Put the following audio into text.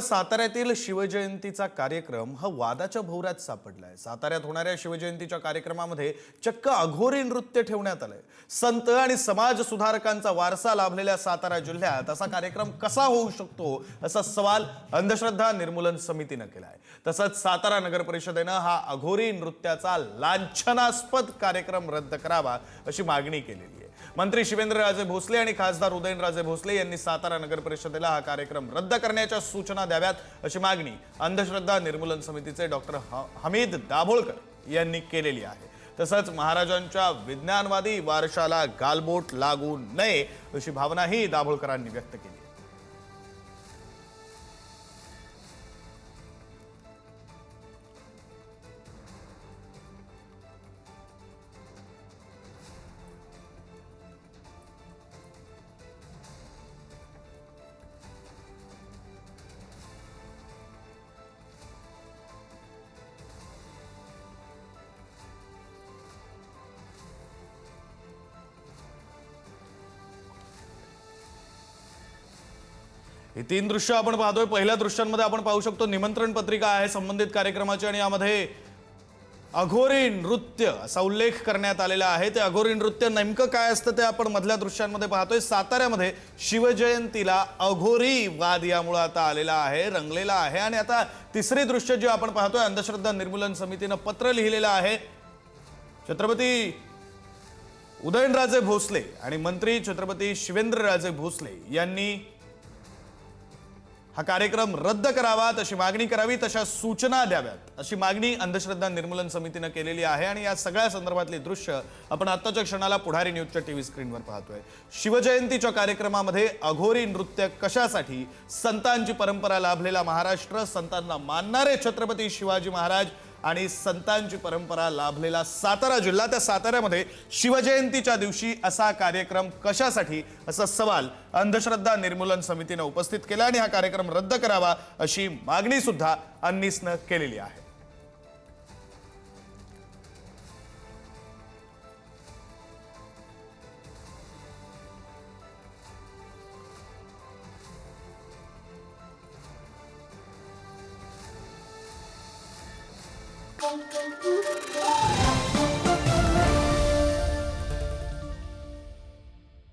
साताऱ्यातील शिवजयंतीचा कार्यक्रम हा वादाच्या भोवऱ्यात सापडलाय। साताऱ्यात होणाऱ्या शिवजयंतीच्या कार्यक्रमामध्ये चक्क अघोरी नृत्य ठेवण्यात आलंय। संत आणि समाज सुधारकांचा वारसा लाभलेल्या सातारा जिल्ह्यात असा कार्यक्रम कसा होऊ शकतो असा सवाल अंधश्रद्धा निर्मूलन समितीने केलाय। तसंच सातारा नगर परिषदेने हा अघोरी नृत्याचा लांछनास्पद कार्यक्रम रद्द करावा अशी मागणी केलेली आहे। मंत्री शिवेंद्रराजे भोसले आणि खासदार उदयनराजे भोसले यांनी सातारा नगर परिषदेला हा कार्यक्रम रद्द करण्याच्या सूचना द्याव्यात अशी मागणी अंधश्रद्धा निर्मूलन समितीचे डॉक्टर हमीद दाभोळकर यांनी केलेली आहे। तसंच महाराजांच्या विज्ञानवादी वारशाला गालबोट लागू नये अशी भावनाही दाभोळकरांनी व्यक्त केली। ही तीन दृश्य आपण पाहतोय। पहिल्या दृश्यांमध्ये आपण पाहू शकतो निमंत्रण पत्रिका आहे संबंधित कार्यक्रमाची आणि यामध्ये अघोरी नृत्य असा उल्लेख करण्यात आलेला आहे। ते अघोरी नृत्य नेमकं काय असतं ते आपण मधल्या दृश्यांमध्ये पाहतोय। साताऱ्यामध्ये शिवजयंतीला अघोरी वाद यामुळे आता आलेला आहे, रंगलेला आहे। आणि आता तिसरी दृश्य जे आपण पाहतोय अंधश्रद्धा निर्मूलन समितीने पत्र लिहिलेलं आहे। छत्रपती उदयनराजे भोसले आणि मंत्री छत्रपती शिवेंद्रराजे भोसले यांनी हा कार्यक्रम रद्द करावा, तशी मागणी करावी, तशा सूचना द्याव्यात अशी मागणी अंधश्रद्धा निर्मूलन समितीने केलेली आहे। आणि या सगळ्या संदर्भातली दृश्य आपण आत्ताच्या क्षणाला पुढारी न्यूजच्या टीव्ही स्क्रीनवर पाहतोय। शिवजयंतीच्या कार्यक्रमामध्ये अघोरी नृत्य कशासाठी? संतांची परंपरा लाभलेला महाराष्ट्र, संतांना मानणारे छत्रपती शिवाजी महाराज आणि संतांची परंपरा लाभलेला सातारा जिल्हा, त्या साताऱ्यामध्ये शिवजयंतीच्या दिवशी असा कार्यक्रम कशासाठी असा सवाल अंधश्रद्धा निर्मूलन समितीने उपस्थित केला आणि हा कार्यक्रम रद्द करावा अशी मागणी सुद्धा अंनिसने केलेली आहे। Thank you.